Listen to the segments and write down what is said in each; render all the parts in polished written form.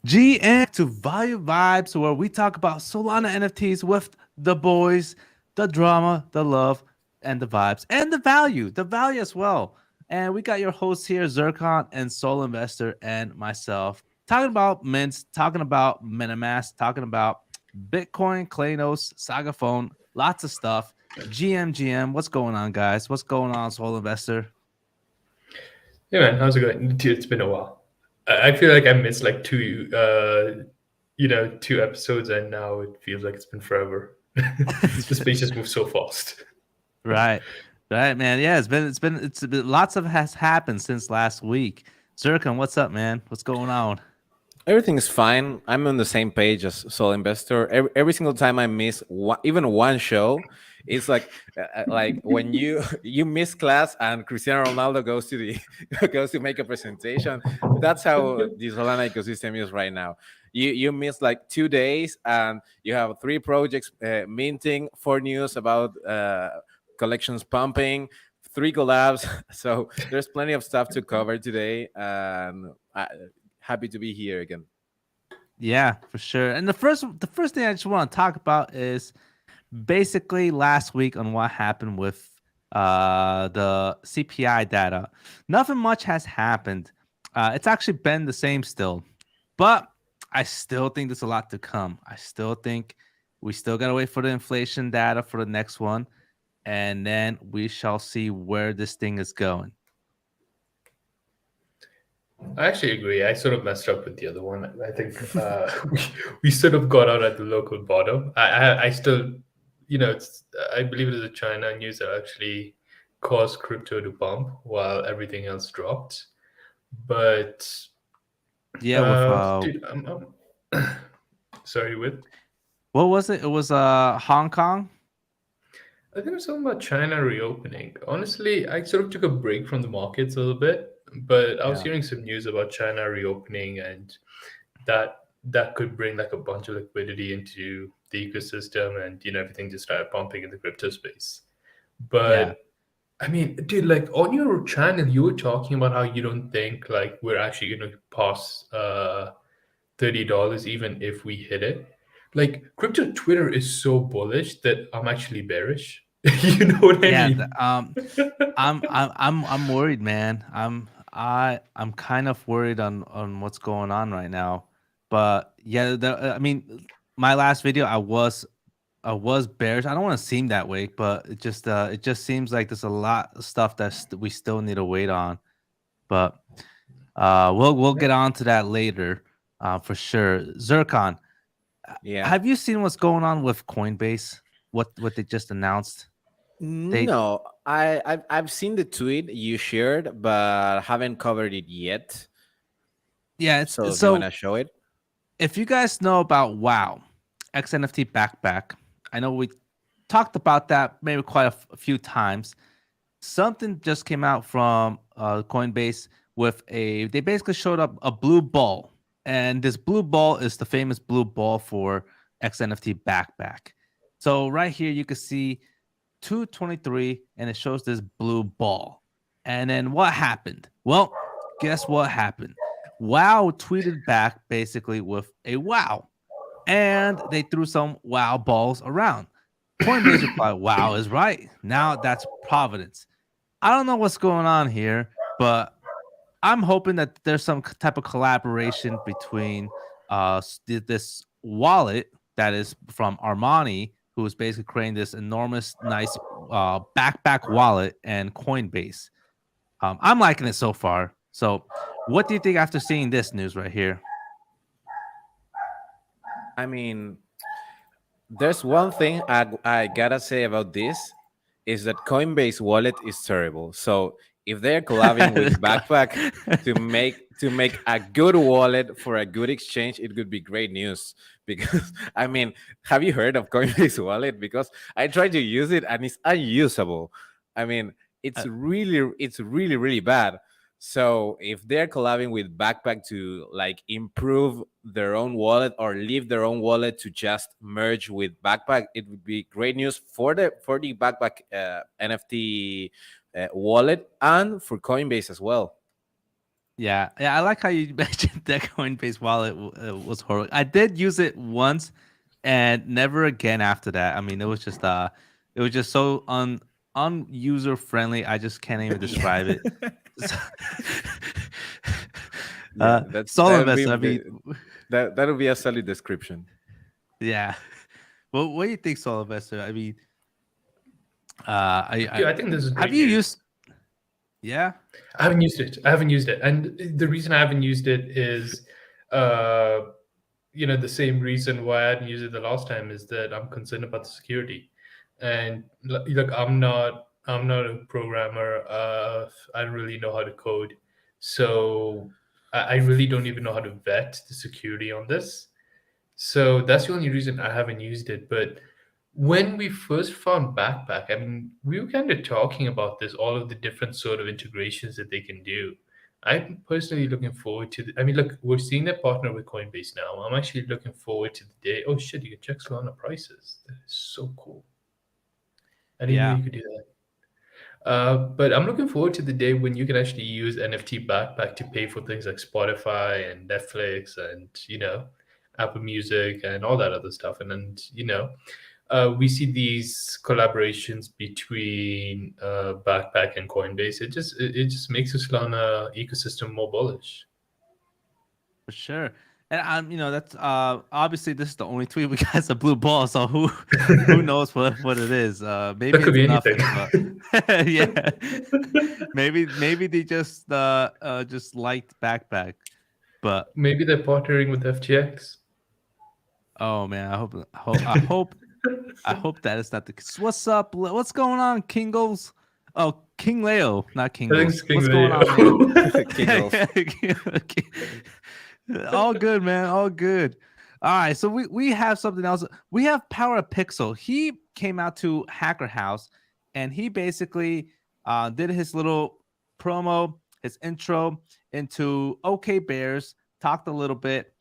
GM to Value Vibes, where we talk about Solana NFTs with the boys, the drama, the love, and the vibes, and the value as well. And we got your hosts here, Zircon and Soul Investor, and myself, talking about mints, talking about MetaMask, talking about Bitcoin, Klanos, Saga Phone, lots of stuff. GM, what's going on, guys? What's going on, Soul Investor? Hey man, how's it going? Dude, it's been a while. I feel like I missed like two episodes, and now it feels like it's been forever. The space just moves so fast. Right. Right, man. Yeah, it's been lots of has happened since last week. Zircon, what's up, man? What's going on? Everything is fine. I'm on the same page as Soul Investor. Every single time I miss even one show, it's like when you you miss class and Cristiano Ronaldo goes to the goes to make a presentation. That's how the Solana ecosystem is right now. You miss like 2 days and you have three projects minting, four news about collections pumping, three collabs. So there's plenty of stuff to cover today, and happy to be here again. Yeah, for sure. And the first thing I just want to talk about is basically last week on what happened with the CPI data. Nothing much has happened. It's actually been the same still, but I still think there's a lot to come. I still think we still gotta wait for the inflation data for the next one, and then we shall see where this thing is going. I actually agree. I sort of messed up with the other one. I think we sort of got out at the local bottom. I still, I believe it is a China news that actually caused crypto to pump while everything else dropped. But Yeah, with dude, sorry, with what was it? It was Hong Kong. I think it was something about China reopening. Honestly, I sort of took a break from the markets a little bit, but I was Yeah. hearing some news about China reopening and that could bring like a bunch of liquidity into the ecosystem and everything just started pumping in the crypto space. Yeah. But I mean, dude, like on your channel, you were talking about how you don't think like we're actually going to pass $30 even if we hit it. Like crypto Twitter is so bullish that I'm actually bearish. You know what I Yeah, mean? I'm worried, man. I'm kind of worried on what's going on right now. But yeah, I mean, my last video, I was bearish. I don't want to seem that way, but it just seems like there's a lot of stuff we still need to wait on. But we'll get on to that later, for sure. Zircon, Yeah. have you seen what's going on with Coinbase? What they just announced? They No, I've seen the tweet you shared, but haven't covered it yet. Yeah, it's So if you so wanna show it, if you guys know about Wow, XNFT backpack, I know we talked about that maybe quite a few times. Something just came out from Coinbase with they basically showed up a blue ball, and this blue ball is the famous blue ball for XNFT backpack. So right here you can see 223, and it shows this blue ball. And then what happened? Well, guess what happened? Wow tweeted back basically with a wow, and they threw some wow balls around. Coinbase replied, "Wow is right. Now that's Providence." I don't know what's going on here, but I'm hoping that there's some type of collaboration between this wallet that is from Armani, who is basically creating this enormous, nice backpack wallet, and Coinbase. I'm liking it so far. So, what do you think after seeing this news right here? I mean, there's one thing I gotta say about this is that Coinbase wallet is terrible. So if they're collabing This with guy. Backpack to make a good wallet for a good exchange, it would be great news. Because I mean, have you heard of Coinbase wallet? Because I tried to use it and it's unusable. I mean, it's really bad. So if they're collabing with Backpack to like improve their own wallet or leave their own wallet to just merge with Backpack, it would be great news for the Backpack NFT wallet and for Coinbase as well. Yeah, yeah, I like how you mentioned that Coinbase wallet was horrible. I did use it once, and never again after that. I mean, it was just so user friendly. I just can't even Yeah. describe it. So- Yeah, that Soul that'll be investor. I mean, that'll be a solid description. yeah. Well, what do you think, Soul investor? I mean, Yeah, I think this is have great you news. used? Yeah. I haven't used it. I haven't used it, and the reason I haven't used it is, uh, the same reason why I hadn't used it the last time is that I'm concerned about the security. And look, I'm not a programmer. I don't really know how to code, so I really don't even know how to vet the security on this. So that's the only reason I haven't used it. But when we first found Backpack, I mean, we were kind of talking about this, all of the different sort of integrations that they can do. I'm personally looking forward to I mean, look, we're seeing their partner with Coinbase now. I'm actually looking forward to the day. Oh shit, you can check Solana prices. That is so cool. I didn't know Yeah. you could do that. But I'm looking forward to the day when you can actually use NFT Backpack to pay for things like Spotify and Netflix and Apple Music and all that other stuff. And then we see these collaborations between Backpack and Coinbase. It just makes the Solana ecosystem more bullish. For sure. And that's obviously this is the only tweet we got is a blue ball, so who knows what it is. Maybe That could it's be nothing, anything. but yeah. Maybe they just liked backpack. But Maybe they're partnering with FTX. oh man, I hope that is not the case. What's up? What's going on, Kingles? Oh, King Leo, not I think it's Kingles. King What's going Leo. on, man? King Rolf. All good, man. All good. All right. So we have something else. We have Power Pixel. He came out to Hacker House and he basically did his little promo, his intro into OK Bears, talked a little bit.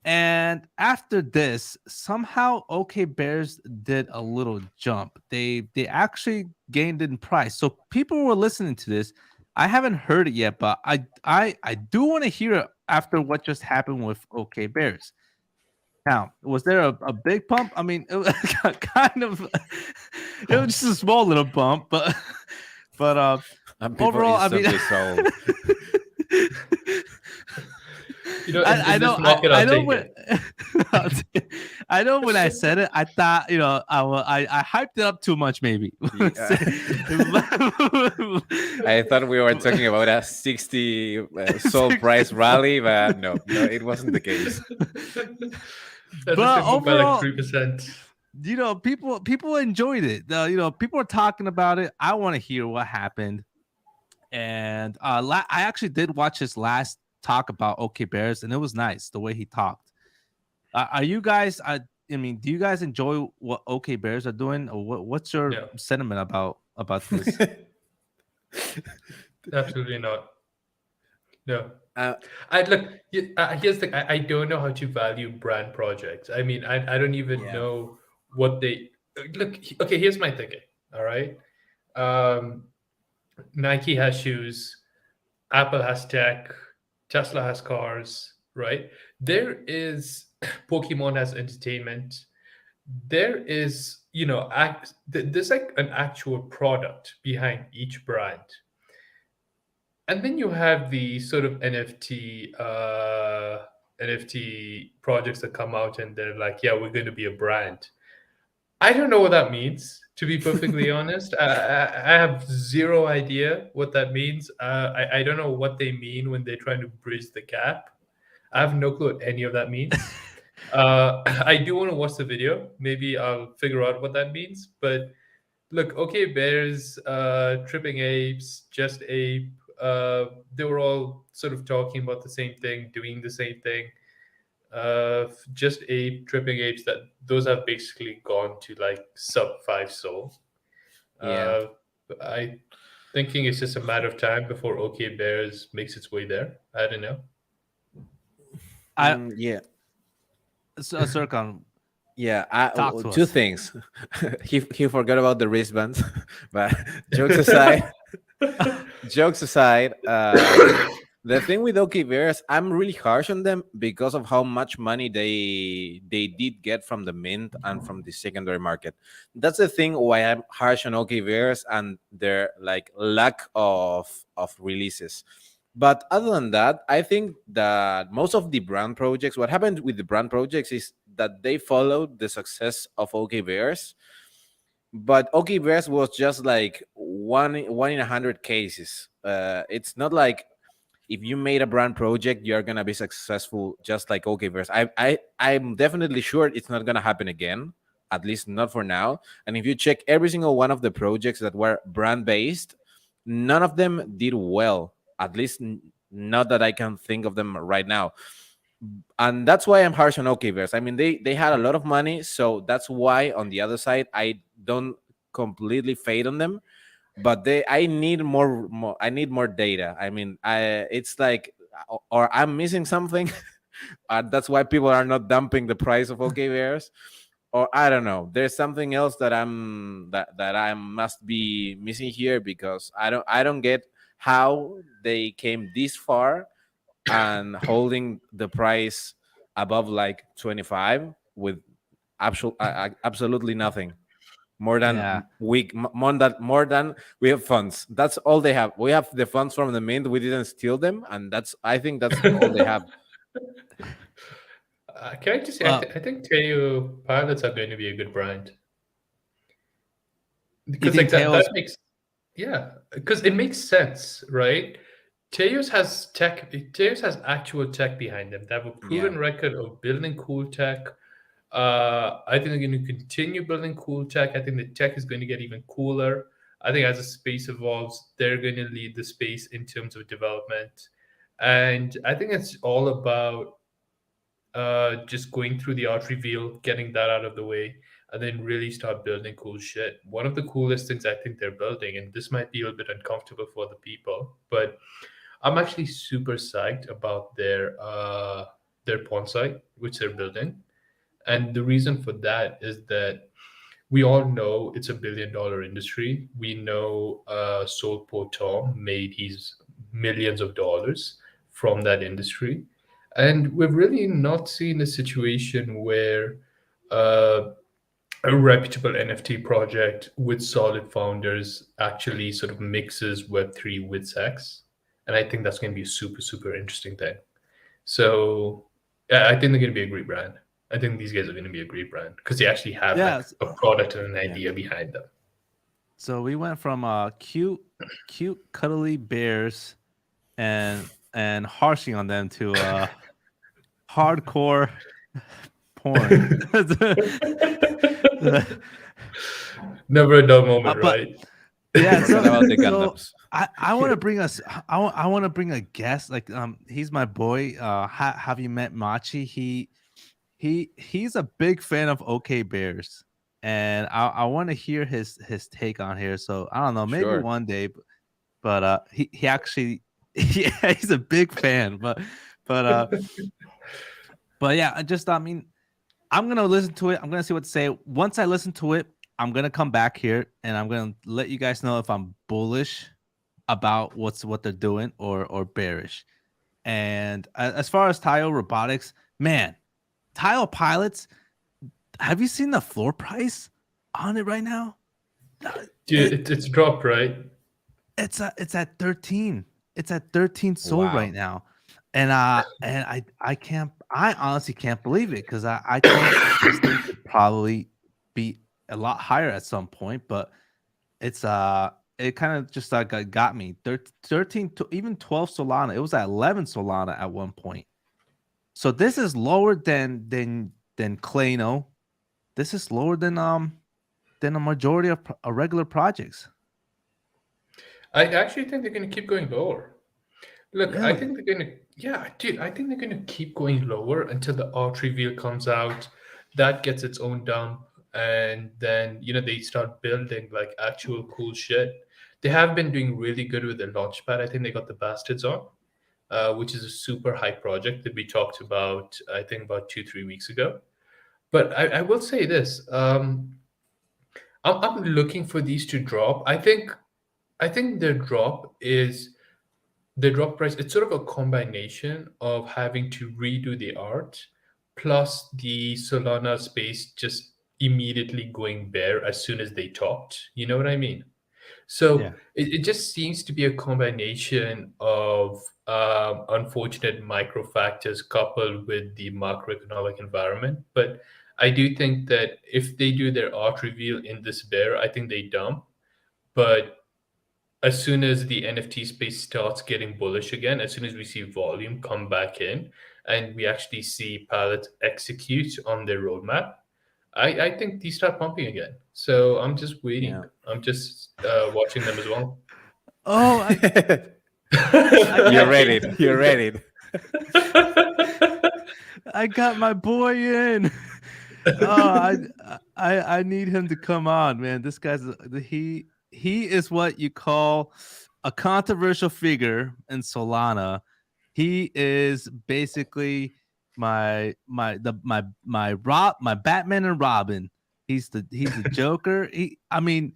And after this, somehow OK Bears did a little jump. They actually gained in price. So people were listening to this. I haven't heard it yet, but I do want to hear it after what just happened with OK Bears. Now, was there a big pump? I mean, it was kind of it was just a small little bump, but And people overall, I mean, instantly sold. In this market, I I'll know take when it. I know when I said it, I thought I hyped it up too much, maybe. Yeah. I thought we were talking about a 60 sold price rally, but no, it wasn't the case. That's But a moved by like overall, 3%. People enjoyed it. People are talking about it. I want to hear what happened. And I actually did watch his last talk about OK Bears, and it was nice the way he talked. Are you guys? I mean, do you guys enjoy what OK Bears are doing, or what's your No. sentiment about this? Absolutely not. No. Uh, I look. Here's the thing. I don't know how to value brand projects. I mean, I don't even Yeah. know what they look. Okay, here's my thinking. All right. Nike has shoes. Apple has tech. Tesla has cars. Right. There is Pokemon has entertainment. There is there's like an actual product behind each brand. And then you have the sort of NFT projects that come out and they're like, yeah, we're going to be a brand. I don't know what that means, to be perfectly honest. I have zero idea what that means. I don't know what they mean when they're trying to bridge the gap. I have no clue what any of that means. I do want to watch the video. Maybe I'll figure out what that means. But look, okay, Bears, Tripping Apes, Just Ape, they were all sort of talking about the same thing, doing the same thing. Just Ape, Tripping Apes, those have basically gone to like sub 5 soul. Yeah. I thinking it's just a matter of time before OK Bears makes its way there. I don't know. Yeah. Sircon, Yeah, talk to two us. things. He forgot about the wristbands, but jokes aside, jokes aside, The thing with OK Bears, I'm really harsh on them because of how much money they did get from the mint and from the secondary market. That's the thing why I'm harsh on OK Bears and their like lack of releases. But other than that, I think that most of the brand projects, what happened with the brand projects is that they followed the success of OK Bears, but OK Bears was just like one in 100 cases. It's not like if you made a brand project, you're gonna be successful just like OKverse. I'm definitely sure it's not gonna happen again, at least not for now. And if you check every single one of the projects that were brand based, none of them did well. At least not that I can think of them right now. And that's why I'm harsh on OKverse. I mean, they had a lot of money, so that's why on the other side I don't completely fade on them, but I need more I need more data. I mean, I it's like, or I'm missing something. That's why people are not dumping the price of OKVRs, or I don't know, there's something else that I must be missing here, because I don't get how they came this far and holding the price above like 25 with absolutely nothing more Yeah. than more than we have funds. That's all they have. We have the funds from the mint. We didn't steal them, and I think that's all they have. Can I just say, Well, I think Teo pilots are going to be a good brand you because think like that Tails? makes, yeah, because it makes sense, right? Teos has tech. Teos has actual tech behind them. They have a Yeah, proven record of building cool tech. I think they're going to continue building cool tech. I think the tech is going to get even cooler. I think as the space evolves, they're going to lead the space in terms of development. And I think it's all about just going through the art reveal, getting that out of the way, and then really start building cool shit. One of the coolest things I think they're building, and this might be a little bit uncomfortable for the people, but I'm actually super psyched about their pawn site, which they're building. And the reason for that is that we all know it's a $1 billion industry. We know Sol Tom made his millions of dollars from that industry. And we've really not seen a situation where uh, a reputable NFT project with solid founders actually sort of mixes Web3 with sex. And I think that's going to be a super, super interesting thing. So yeah, I think they're going to be a great brand. I think these guys are going to be a great brand because they actually have like Yes. a product and an yeah. idea behind them. So we went from cute, cuddly bears and harshing on them to hardcore porn. Never a dull moment, But right? yeah, Forget about the so Gundams. I want to bring us. I want to bring a guest. Like he's my boy. Have you met Machi? He's a big fan of OK Bears, and I want to hear his take on here. So I don't know, maybe Sure. one day, but he actually yeah, he's a big fan. But yeah, I mean, I'm gonna listen to it. I'm gonna see what to say. Once I listen to it, I'm gonna come back here and I'm gonna let you guys know if I'm bullish about what they're doing or bearish. And as far as Tile Robotics, man, Tile Pilots, have you seen the floor price on it right now? Dude, it's dropped, right? It's at 13. It's at 13 sold Wow. right now. And I honestly can't believe it because I think this thing could probably be a lot higher at some point, but it's it kind of just like got me 13 to even 12 Solana. It was at 11 Solana at one point. So this is lower than Klano. This is lower than a majority of regular projects. I actually think they're going to keep going lower. Look, I Really? think they're going to, yeah, dude, I think they're going to keep going lower until the art reveal comes out. That gets its own dump. And then, they start building like actual cool shit. They have been doing really good with the launchpad. I think they got the Bastards on, which is a super high project that we talked about, I think, about 2, 3 weeks ago. But I will say this: I'm looking for these to drop. I think their drop is the drop price, it's sort of a combination of having to redo the art plus the Solana space just immediately going bare as soon as they talked. You know what I mean? So Yeah. it just seems to be a combination of unfortunate micro factors coupled with the macroeconomic environment. But I do think that if they do their art reveal in this bear, I think they dump. But as soon as the NFT space starts getting bullish again, as soon as we see volume come back in and we actually see palettes execute on their roadmap, I think these start pumping again. So I'm just waiting. Yeah. I'm just watching them as well. Oh, I You're got ready. You're ready. I got my boy in. Oh, I need him to come on, man. This guy's he is what you call a controversial figure in Solana. He is basically my Batman and Robin. He's the Joker. I mean,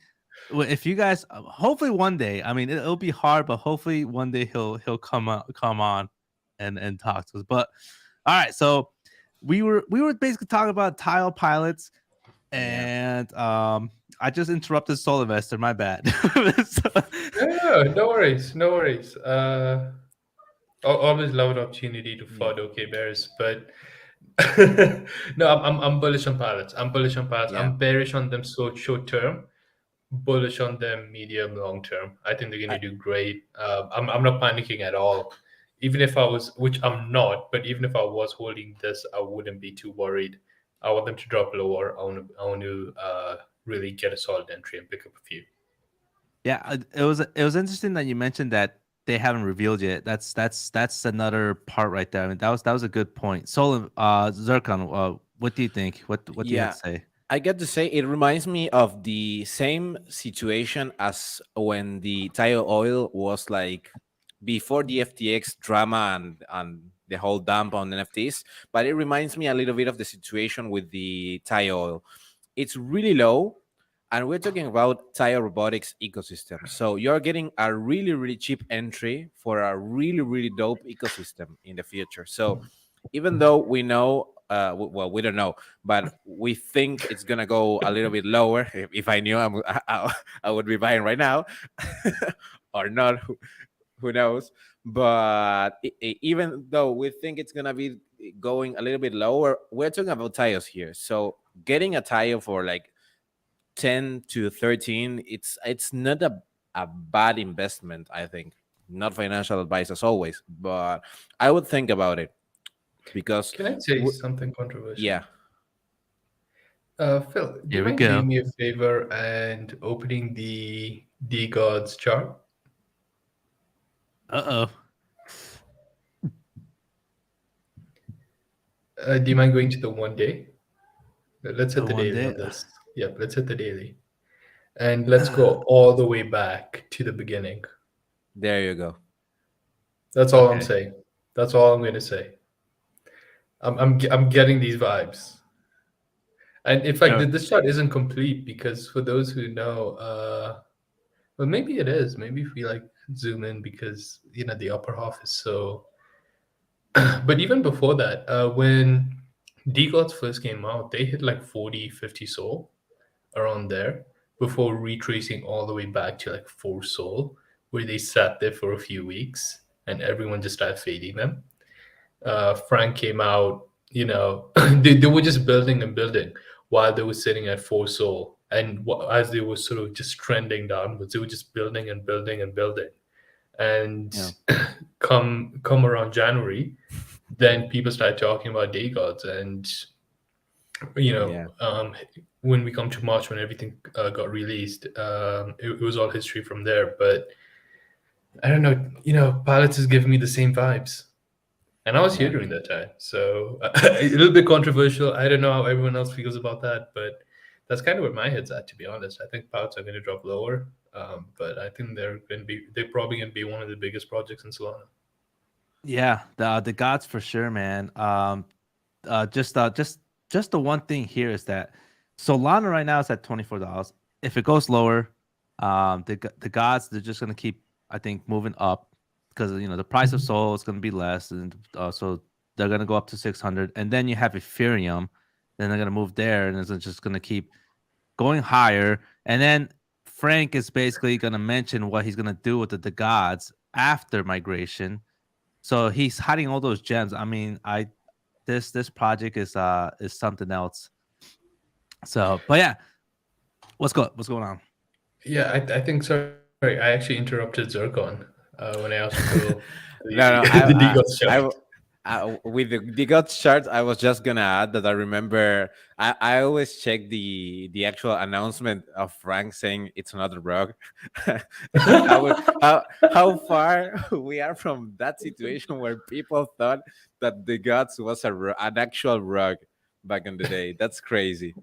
if you guys hopefully one day, I mean it'll be hard, but hopefully one day he'll come on and talk to us. But all right, so we were basically talking about tile pilots, and I just interrupted Soul Investor. My bad. No, no worries, no worries. Always love an opportunity to FUD OK Bears, but no, I'm bullish on pilots. I'm bullish on pilots. Yeah. I'm bearish on them so short term, bullish on them medium long term. I think they're going to do great. I'm not panicking at all. Even if I was, which I'm not, but even if I was holding this, I wouldn't be too worried. I want them to drop lower. I want to really get a solid entry and pick up a few. Yeah, it was interesting that you mentioned that they haven't revealed yet. That's another part right there. I mean, that was a good point. Solon, Zircon, what do you think? What do you have to say? I get to say it reminds me of the same situation as when the tile oil was like before the FTX drama and the whole dump on NFTs. But it reminds me a little bit of the situation with the tile oil. It's really low, and we're talking about tile robotics ecosystem. So you're getting a really, really cheap entry for a really, really dope ecosystem in the future. So even though we know, well, we don't know, but we think it's gonna go a little bit lower. If I knew, I would be buying right now, or not. Who knows? But even though we think it's gonna be going a little bit lower, we're talking about tiles here. So getting a tile for like 10 to 13, it's not a bad investment. I think not financial advice as always, but I would think about it. Because Can I say something controversial? yeah, Phil, do you Here we mind go. doing me a favor and opening the gods chart? Uh-oh. Do you mind going to the 1 day? Let's hit The the 1 daily day? on this. Yep, let's hit the daily. And let's go all the way back to the beginning. there you go. That's all I'm Okay. saying. That's all I'm going to say. I'm getting these vibes. And in fact, Yeah. this chart isn't complete because for those who know, well, maybe it is. Maybe if we like zoom in because the upper half is so. But even before that, when DGOTs first came out, they hit like 40, 50 soul around there before retracing all the way back to like 4 soul, where they sat there for a few weeks and everyone just started fading them. Frank came out, they were just building and building while they were sitting at 4 soul. And as they were sort of just trending downwards, they were just building and building and building. And come around January, then people started talking about day gods. And, when we come to March, when everything got released, it was all history from there. But I don't know, Pilots is giving me the same vibes. And I was here during that time. So a little bit controversial. I don't know how everyone else feels about that, but that's kind of where my head's at, to be honest. I think pilots are going to drop lower, but I think they're probably going to be one of the biggest projects in Solana. Yeah, the gods for sure, man. Just the one thing here is that Solana right now is at $24. If it goes lower, the gods they're just gonna keep, I think, moving up. because the price of Sol is going to be less, and so they're going to go up to 600. And then you have Ethereum, then they're going to move there, and it's just going to keep going higher. And then Frank is basically going to mention what he's going to do with the gods after migration. So he's hiding all those gems. I mean, this project is something else. So, but yeah, what's going on? Yeah, I think, sorry, I actually interrupted Zircon when I asked for No, the DGOT chart. with the DGOT chart, I was just gonna add that I remember I always check the actual announcement of Frank saying it's not a rug. how far we are from that situation where people thought that the gods was an actual rug back in the day. That's crazy.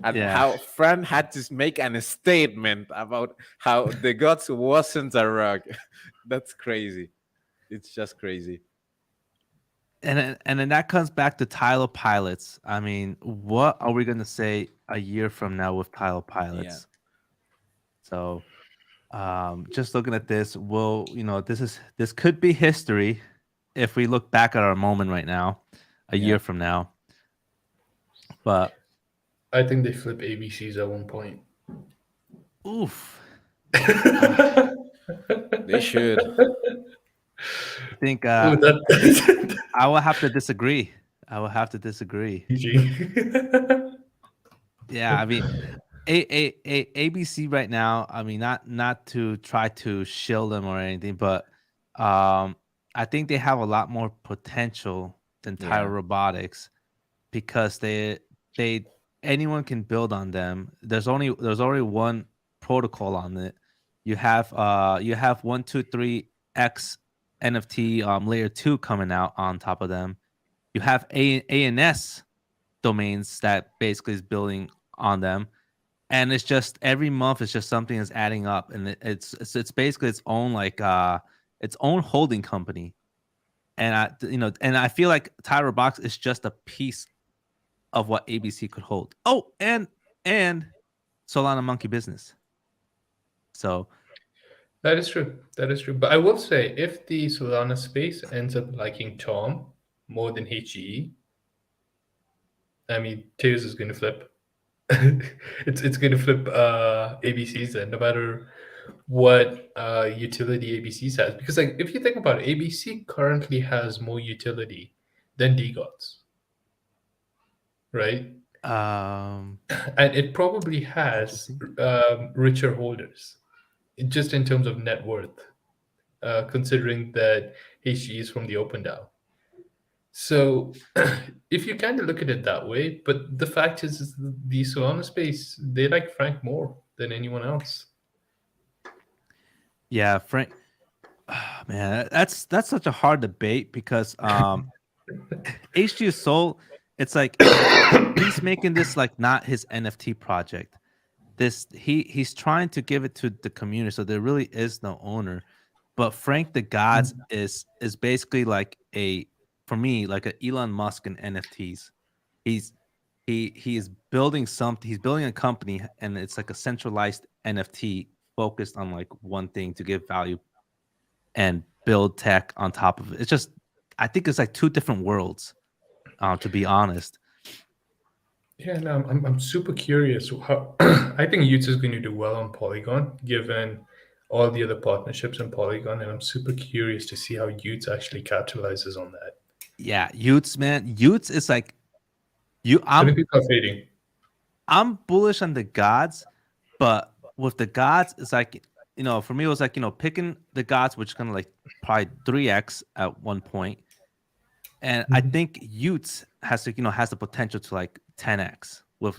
And how Fran had to make a statement about how the gods wasn't a rug. That's crazy. It's just crazy. And then that comes back to Tyler Pilots. I mean, what are we gonna say a year from now with Tyler Pilots? So, just looking at this, this could be history if we look back at our moment right now, a year from now. But I think they flip ABCs at one point. Oof. They should. I think I will have to disagree. Yeah, I mean, ABC right now. I mean, not to try to shield them or anything, but I think they have a lot more potential than Tyler Robotics because they anyone can build on them. There's already one protocol on it. You have 123x NFT layer 2 coming out on top of them. You have ANS domains that basically is building on them, and it's just every month it's just something that's adding up, and it's basically its own its own holding company. And I feel like Tyler Box is just a piece of what ABC could hold. Oh, and Solana Monkey Business. So that is true. But I will say, if the Solana space ends up liking Tom more than HGE, I mean, Tears is going to flip. it's going to flip ABCs then, no matter what utility ABCs has. Because if you think about it, ABC currently has more utility than DGOTs, right? And it probably has richer holders, just in terms of net worth, considering that HGE is from the Open DAO. So if you kind of look at it that way, but the fact is the Solana space, they like Frank more than anyone else. Yeah, Frank. Oh, man, that's such a hard debate because HG Soul, it's like he's making this like not his NFT project. He's trying to give it to the community, so there really is no owner. But Frank the Gods is basically like for me like an Elon Musk in NFTs. He is building something. He's building a company, and it's like a centralized NFT focused on like one thing to give value and build tech on top of it. It's just, I think it's like two different worlds, to be honest. Yeah, no, I'm super curious how I think Utes is going to do well on Polygon, given all the other partnerships in Polygon, and I'm super curious to see how Utes actually capitalizes on that. Yeah, Utes, man. Utes is like I'm bullish on the gods, but with the gods, it's like, for me, it was like, picking the gods, which is kind of like probably 3x at one point. And I think Utes has the potential to like 10x with,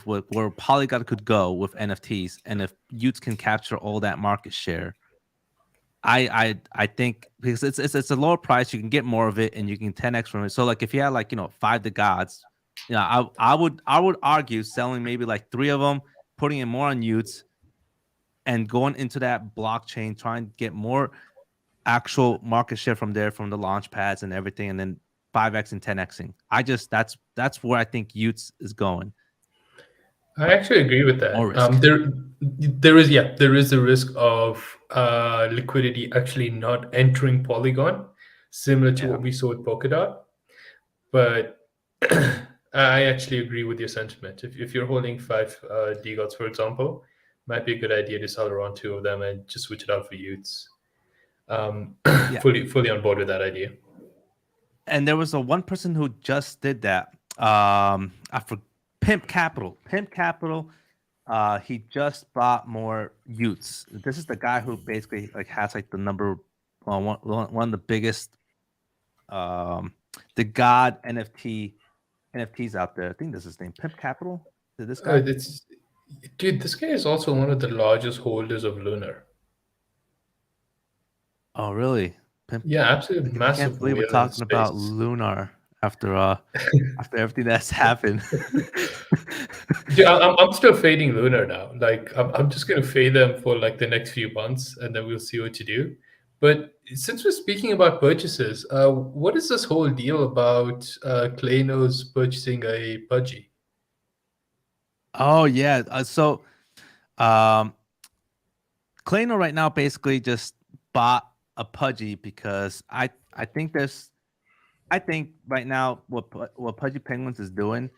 with where Polygon could go with NFTs. And if Utes can capture all that market share, I think because it's a lower price, you can get more of it and you can 10x from it. So like if you had like, 5 the gods, I would argue selling maybe like 3 of them, putting in more on Utes, and going into that blockchain, trying to get more actual market share from there, from the launch pads and everything, and then 5x and 10xing. That's where I think Utes is going. I actually agree with that. There is a risk of liquidity actually not entering Polygon, similar to Yeah. what we saw with Polkadot. But I actually agree with your sentiment. If you're holding five DGOTs, for example, might be a good idea to sell around two of them and just switch it out for youths. Yeah. Fully on board with that idea. And there was a one person who just did that. I for Pimp Capital. Pimp Capital. He just bought more Utes. This is the guy who basically like has like the number one of the biggest the God NFTs out there. I think this is his name. Pimp Capital. Is this guy? Dude, this guy is also one of the largest holders of Lunar. Oh, really? Pimp. Yeah, absolutely I massive can't believe we're whale in the talking about space. Lunar after after everything that's happened. Dude, I'm still fading Lunar now. Like I'm just gonna fade them for like the next few months, and then we'll see what to do. But since we're speaking about purchases, what is this whole deal about Kleino's purchasing a Pudgy? Oh yeah. So um Kleino right now basically just bought a Pudgy because I think right now what Pudgy Penguins is doing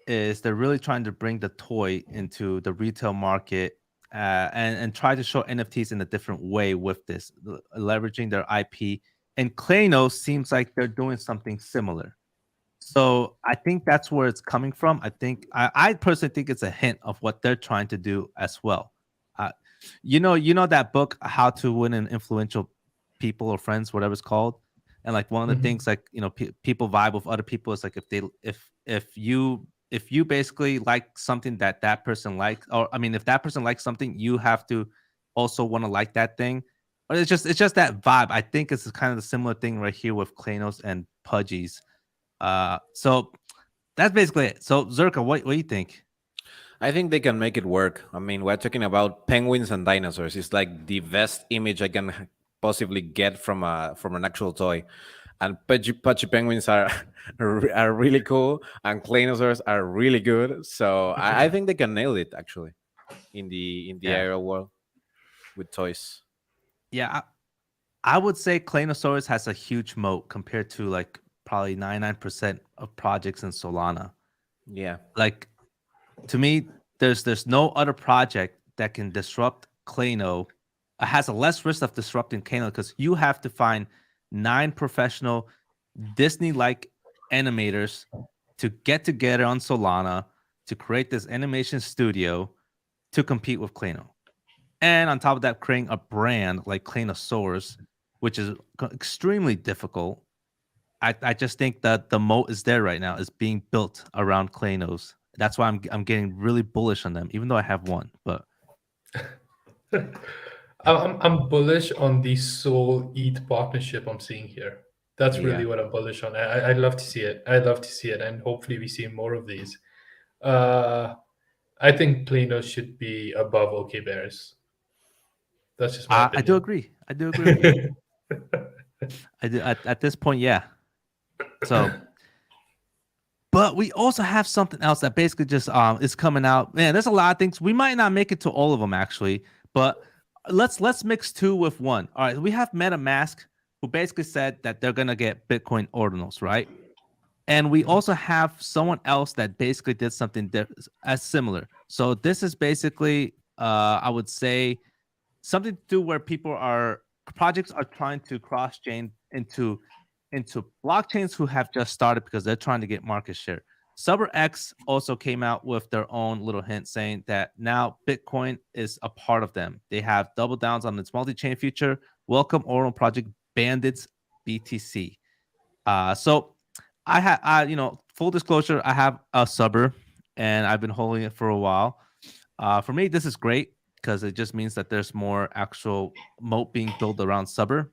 is they're really trying to bring the toy into the retail market and try to show NFTs in a different way with this, leveraging their IP. And Kleino seems like they're doing something similar. So I think that's where it's coming from. I personally think it's a hint of what they're trying to do as well. Uh, you know that book, How to Win an Influential People or Friends, whatever it's called. And like one of the things, like people vibe with other people is like if you basically like something that that person likes, or I mean, if that person likes something, you have to also want to like that thing. But it's just that vibe. I think it's kind of the similar thing right here with Klenos and Pudgies. So that's basically it. So Zerka, what do you think? I think they can make it work. I mean, we're talking about penguins and dinosaurs. It's like the best image I can possibly get from an actual toy. And pudgy penguins are are really cool, and dinosaurs are really good. So I think they can nail it actually in the Yeah. aerial world with toys. Yeah, I would say Claynosaurus has a huge moat compared to like probably 99% of projects in Solana. Yeah, Like to me, there's no other project that can disrupt Clayno, has a less risk of disrupting Clayno because you have to find 9 professional Disney-like animators to get together on Solana to create this animation studio to compete with Clayno. And on top of that, creating a brand like Claynosaurus, which is extremely difficult. I just think that the moat is there right now, is being built around Claynos. That's why I'm getting really bullish on them, even though I have one. But I'm bullish on the Soul Eat partnership I'm seeing here. That's yeah. really what I'm bullish on. I'd love to see it. I'd love to see it, and hopefully we see more of these. Uh, I think Plano should be above OK Bears. That's just my I do opinion. agree. I do agree with you. I do at this point, yeah. So, but we also have something else that basically just is coming out. Man, there's a lot of things. We might not make it to all of them actually, but let's mix two with one. All right, we have MetaMask, who basically said that they're gonna get Bitcoin ordinals, right? And we also have someone else that basically did something as similar. So this is basically, I would say, something to do where projects are trying to cross chain into blockchains who have just started because they're trying to get market share. SuberX also came out with their own little hint saying that now Bitcoin is a part of them. They have double downs on its multi-chain future. Welcome Ordinal Project Bandits BTC. So full disclosure, I have a Suber and I've been holding it for a while. For me, this is great because it just means that there's more actual moat being built around Suber.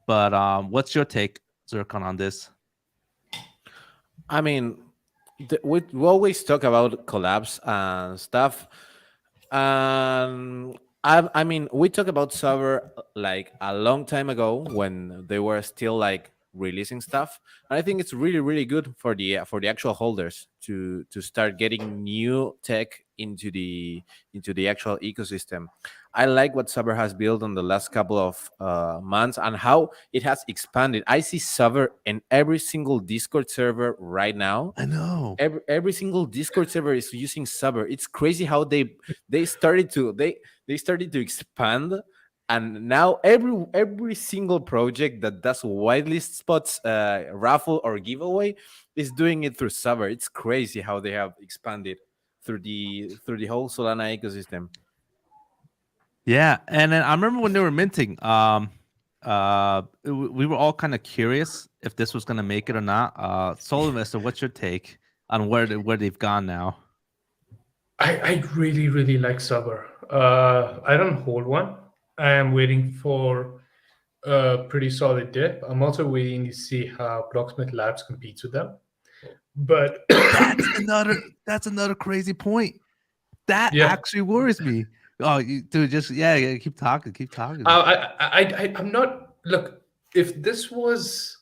But what's your take, Zircon, on this? I mean, we always talk about collabs and stuff. I mean, we talked about Saber like a long time ago when they were still like releasing stuff. And I think it's really, really good for the actual holders to start getting new tech into the actual ecosystem. I like what Saber has built on the last couple of months and how it has expanded. I see Saber in every single Discord server right now. I know. Every single Discord server is using Saber. It's crazy how they started to they started to expand, and now every single project that does whitelist spots, raffle or giveaway is doing it through Saber. It's crazy how they have expanded through the whole Solana ecosystem. Yeah, and then I remember when they were minting, we were all kind of curious if this was gonna make it or not. Soul Investor, what's your take on where they've gone now? I really, really like Saber. I don't hold one. I am waiting for a pretty solid dip. I'm also waiting to see how Blocksmith Labs competes with them. But That's another crazy point. That Yeah. actually worries me. Oh, dude, just yeah, keep talking. I'm not. Look, if this was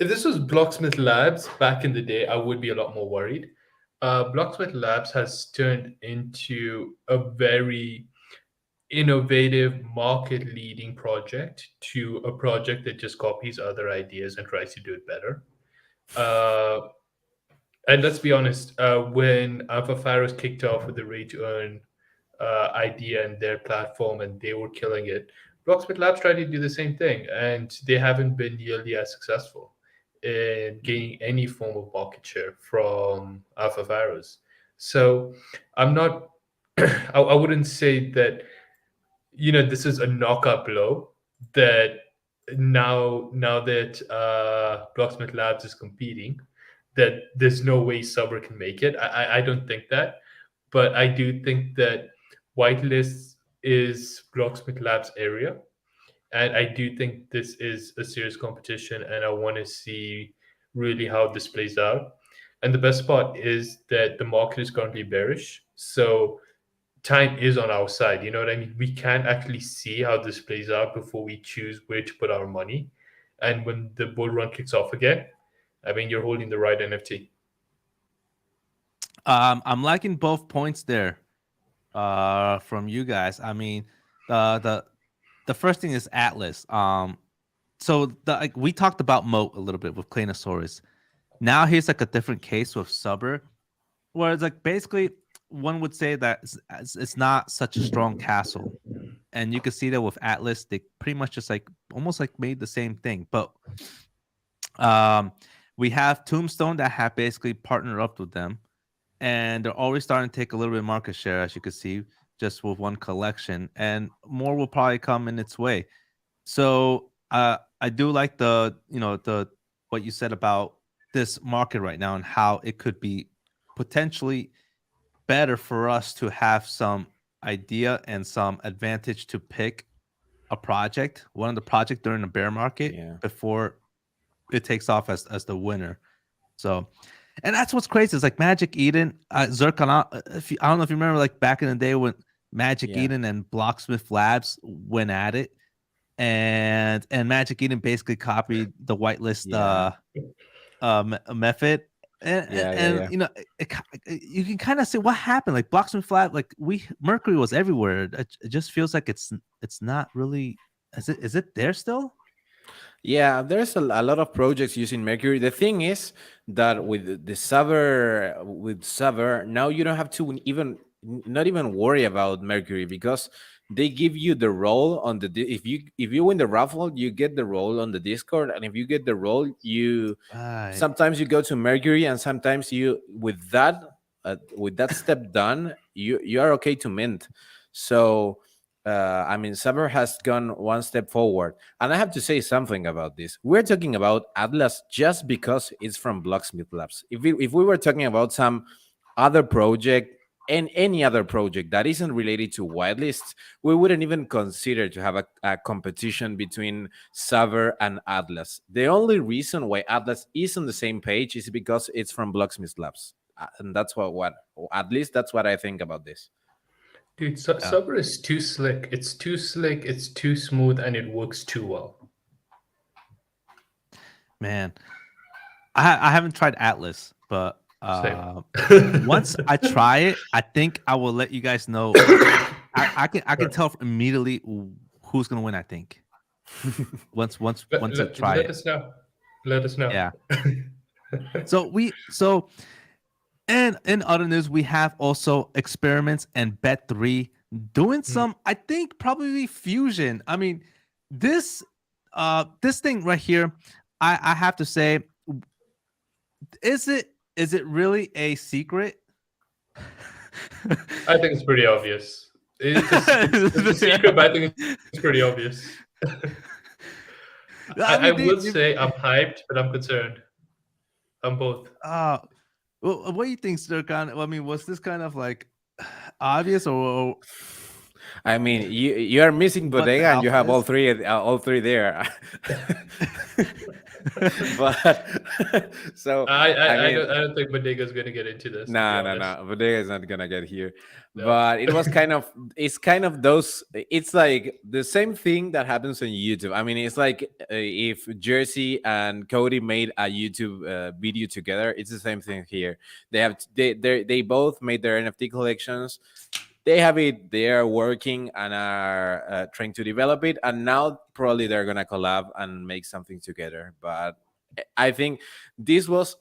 Blocksmith Labs back in the day, I would be a lot more worried. Blocksmith Labs has turned into a very innovative, market-leading project to a project that just copies other ideas and tries to do it better. Uh, and let's be honest, when Alpha Pharaohs kicked off with the Ray to Earn idea and their platform, and they were killing it, Blocksmith Labs tried to do the same thing, and they haven't been nearly as successful in gaining any form of market share from Alpha Pharaohs. So I'm not, I wouldn't say that, this is a knockout blow that now that Blocksmith Labs is competing, that there's no way Saber can make it. I don't think that, but I do think that whitelist is Blocksmith Labs area, and I do think this is a serious competition, and I want to see really how this plays out. And the best part is that the market is currently bearish, so time is on our side. You know what I mean? We can actually see how this plays out before we choose where to put our money. And when the bull run kicks off again, I mean, you're holding the right NFT. I'm liking both points there, from you guys. I mean, the first thing is Atlas. So we talked about Moat a little bit with Claynosaurus. Now here's like a different case with Saber, where it's like basically one would say that it's not such a strong castle, and you can see that with Atlas, they pretty much just like almost like made the same thing. But we have Tombstone that have basically partnered up with them, and they're already starting to take a little bit of market share, as you can see, just with one collection, and more will probably come in its way. So I do like the what you said about this market right now and how it could be potentially better for us to have some idea and some advantage to pick a project, one of the project during the bear market before it takes off as the winner. So, and that's what's crazy. It's like Magic Eden, Zircon. I don't know if you remember, like back in the day when Magic Eden and Blocksmith Labs went at it, and Magic Eden basically copied the whitelist method. And you can kind of see what happened. Like Blocksmith Lab, like Mercury was everywhere. It just feels like it's not really. Is it there still? Yeah, there's a lot of projects using Mercury. The thing is that with the Saver, now you don't have to not even worry about Mercury, because they give you the role on the if you win the raffle, you get the role on the Discord, and if you get the role, you sometimes you go to Mercury, and sometimes you with that step done, you are okay to mint. So I mean, Saber has gone one step forward, and I have to say something about this. We're talking about Atlas just because it's from Blocksmith Labs. If we were talking about some other project and any other project that isn't related to whitelists, we wouldn't even consider to have a competition between Saber and Atlas. The only reason why Atlas is on the same page is because it's from Blocksmith Labs, and that's what at least that's what I think about this. Dude, Saber is too slick. It's too slick, it's too smooth, and it works too well. Man, I haven't tried Atlas, but Same. once I try it, I think I will let you guys know. I can tell immediately who's gonna win. I think once I try let it. us know. Let us know. Yeah. So and in other news, we have also experiments and Bet3 doing some, I think probably fusion. I mean, this this thing right here, I have to say, is it really a secret? I think it's pretty obvious. It's a secret, but I think it's pretty obvious. I mean, will say I'm hyped, but I'm concerned. I'm both. well, what do you think, Sturkan? I mean, was this kind of like obvious or I mean, you are missing what the Bodega, and you alpha have is? all three there. But so I mean, I don't think Bodega's gonna get into this, to be no, honest. Bodega is not gonna get here. No. But it was it's kind of those. It's like the same thing that happens on YouTube. I mean, it's like if Jersey and Cody made a YouTube video together. It's the same thing here. They both made their NFT collections. They have it. They are working and are trying to develop it, and now probably they're gonna collab and make something together. But I think this was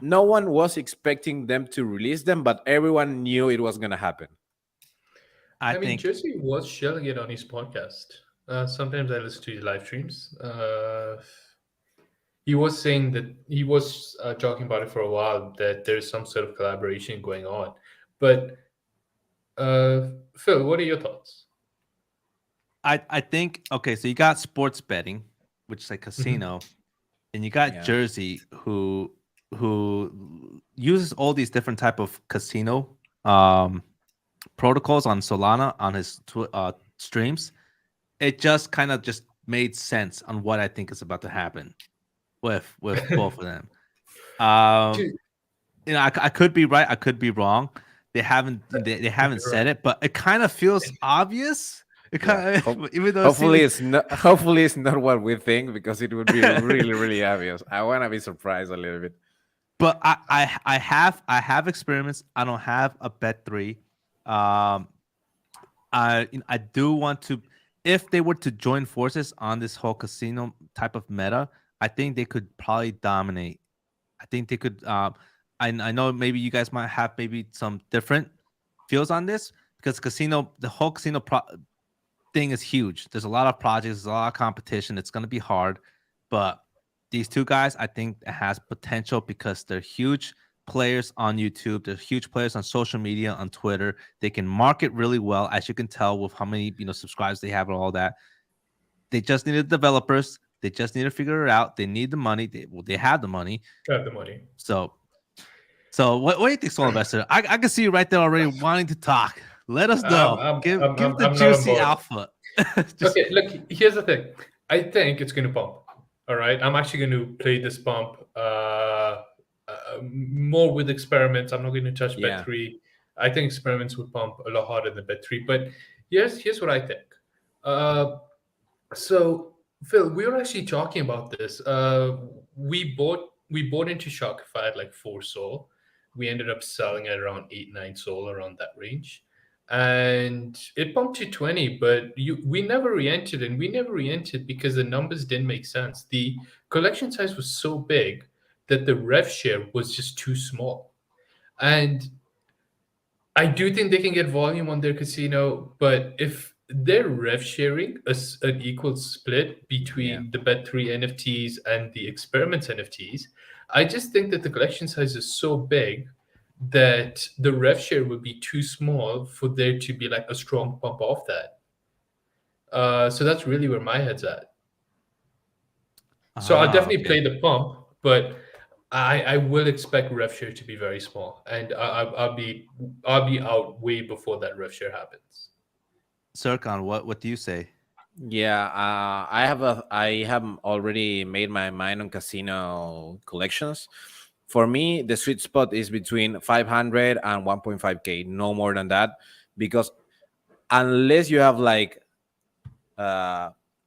no one was expecting them to release them, but everyone knew it was gonna happen. I I mean, think Jesse was sharing it on his podcast. Sometimes I listen to his live streams. He was saying that he was talking about it for a while, that there's some sort of collaboration going on. But Phil, what are your thoughts? I think okay, so you got sports betting, which is like Mm-hmm. casino, and you got Yeah. Jersey who uses all these different type of casino protocols on Solana on his streams. It just kind of just made sense on what I think is about to happen with both of them. Dude, You know, I could be right, I could be wrong. They haven't you're said right. it, but it kind of feels obvious. It Yeah. kind of, even though Hopefully it it's not. Hopefully it's not what we think, because it would be really, really obvious. I want to be surprised a little bit. but I have experiments. I don't have a Bet3. I do want to, if they were to join forces on this whole casino type of meta, I think they could probably dominate. I think they could. I know maybe you guys might have maybe some different feels on this because the whole casino thing is huge. There's a lot of projects, there's a lot of competition. It's going to be hard, but these two guys, I think, it has potential because they're huge players on YouTube. They're huge players on social media, on Twitter. They can market really well, as you can tell with how many subscribers they have and all that. They just need the developers. They just need to figure it out. They need the money. They have the money. Have the money. So what do you think, Soul Investor? I can see you right there already wanting to talk. Let us know. Give the I'm not on juicy board. alpha. Okay, look, here's the thing. I think it's going to bump. All right, I'm actually going to play this bump more with experiments. I'm not going to touch Yeah. Bet3. I think experiments would pump a lot harder than Bet3. But here's what I think. So Phil, we were actually talking about this. We bought into Shopify at like 4 SOL. We ended up selling at around 8-9 SOL, around that range, and it pumped to 20. But we never re-entered, and we never re-entered because the numbers didn't make sense. The collection size was so big that the rev share was just too small, and I do think they can get volume on their casino, but if they're rev sharing an equal split between the Bet3 NFTs and the experiments NFTs, I just think that the collection size is so big that the rev share would be too small for there to be like a strong pump off that. So that's really where my head's at. So I'll definitely play the pump, but I will expect rev share to be very small, and I'll be out way before that rev share happens. Sircon, what do you say? Yeah, I have already made my mind on casino collections. For me, the sweet spot is between 500 and 1.5k, no more than that, because unless you have like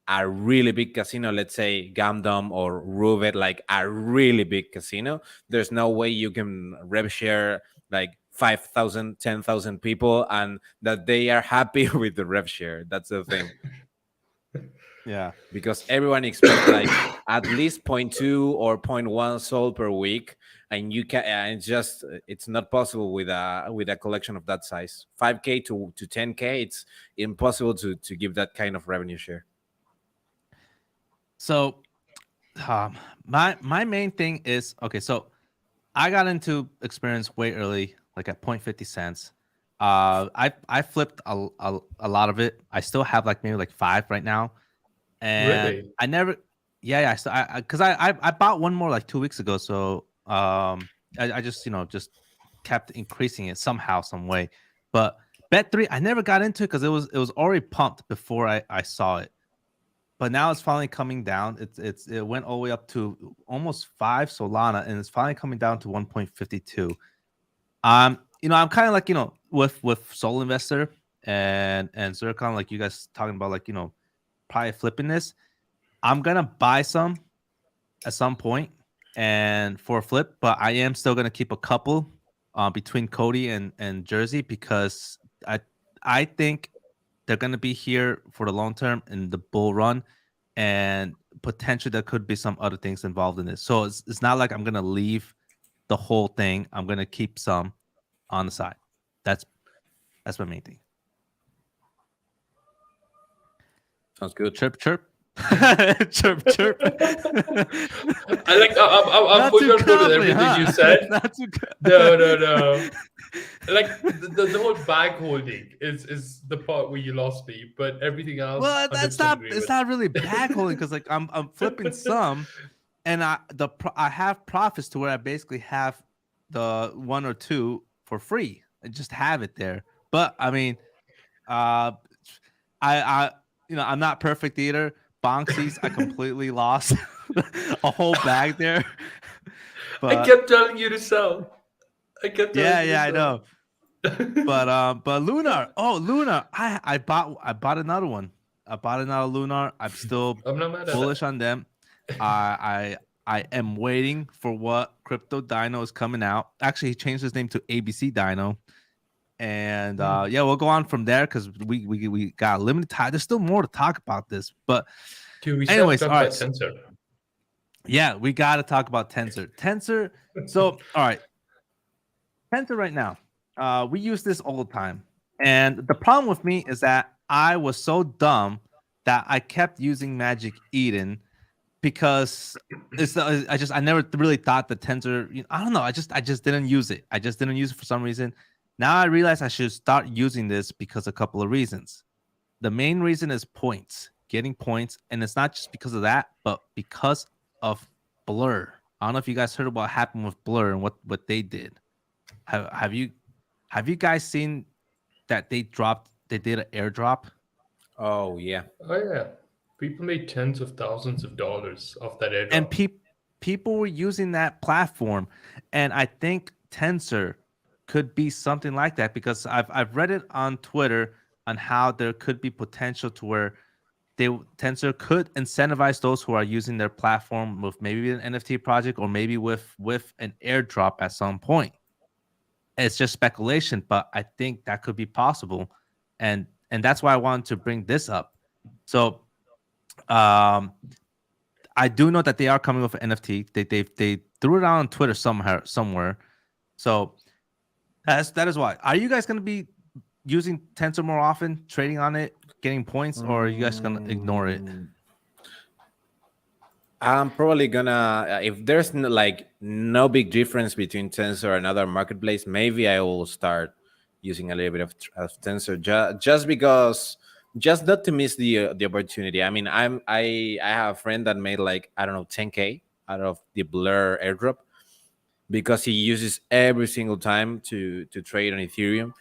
a really big casino, let's say Gamdom or Rubet, like a really big casino, there's no way you can rev share like 5,000, 10,000 people and that they are happy with the rev share. That's the thing. Yeah. Because everyone expect like at least 0.2 or 0.1 sold per week, and you can, and it's not possible with a collection of that size. 5K to 10K, it's impossible to give that kind of revenue share. So, my main thing is, okay. So I got into experience way early, like at 0.50 cents. I flipped a lot of it. I still have like maybe like 5 right now, and Really? I never, yeah, I still, because I bought one more like 2 weeks ago. So I just just kept increasing it somehow, some way. But Bet3, I never got into it because it was already pumped before I saw it. But now it's finally coming down. It went all the way up to almost 5 Solana, and it's finally coming down to 1.52. I'm kind of like, with Soul Investor and Zircon, like you guys talking about, like, probably flipping this. I'm gonna buy some at some point and for a flip, but I am still gonna keep a couple between Cody and Jersey, because I think they're gonna be here for the long term in the bull run, and potentially there could be some other things involved in this. So it's not like I'm gonna leave the whole thing. I'm gonna keep some on the side. That's my main thing. Sounds good. Chirp chirp. Chirp chirp. I'm Not fully too on board with cuddly, everything you huh? said. Not too No. Like the whole bag holding is the part where you lost me, but everything else, Well, 100% agree it's with. not really bag holding, because like I'm flipping some, and I have profits to where I basically have the 1 or 2 for free and just have it there. But I mean, uh, I I'm not perfect either. Bonksies, I completely lost a whole bag there. I But kept telling you to sell. I kept telling you to yeah, I sell. know. But Lunar, Lunar, I bought another one. I bought another Lunar. I'm still I'm not mad at bullish that. on them. I am waiting for what Crypto Dino is coming out. Actually, he changed his name to ABC Dino. And yeah, we'll go on from there, because we got limited time. There's still more to talk about this. But Dude, we still have anyways, to all talk right. about Tensor. Yeah, we got to talk about Tensor. So, all right. Tensor right now. We use this all the time. And the problem with me is that I was so dumb that I kept using Magic Eden, because I never really thought the Tensor, I don't know, I just didn't use it. I just didn't use it for some reason. Now I realize I should start using this because a couple of reasons. The main reason is points, getting points, and it's not just because of that, but because of Blur. I don't know if you guys heard about what happened with Blur and what they did. Have you guys seen that they did an airdrop? Oh yeah. Oh yeah, people made tens of thousands of dollars off that And airdrop. people were using that platform, and I think Tensor could be something like that, because I've read it on Twitter on how there could be potential to where Tensor could incentivize those who are using their platform with maybe an NFT project, or maybe with an airdrop at some point. It's just speculation, but I think that could be possible, and that's why I wanted to bring this up. So, um, I do know that they are coming with an NFT. They threw it out on Twitter somewhere. So that is why. Are you guys going to be using Tensor more often, trading on it, getting points, or are you guys going to ignore it? I'm probably gonna, if there's no big difference between Tensor and other marketplace, maybe I will start using a little bit of Tensor, just because, just not to miss the opportunity. I mean, I have a friend that made like, I don't know, 10K out of the Blur airdrop, because he uses every single time to trade on Ethereum.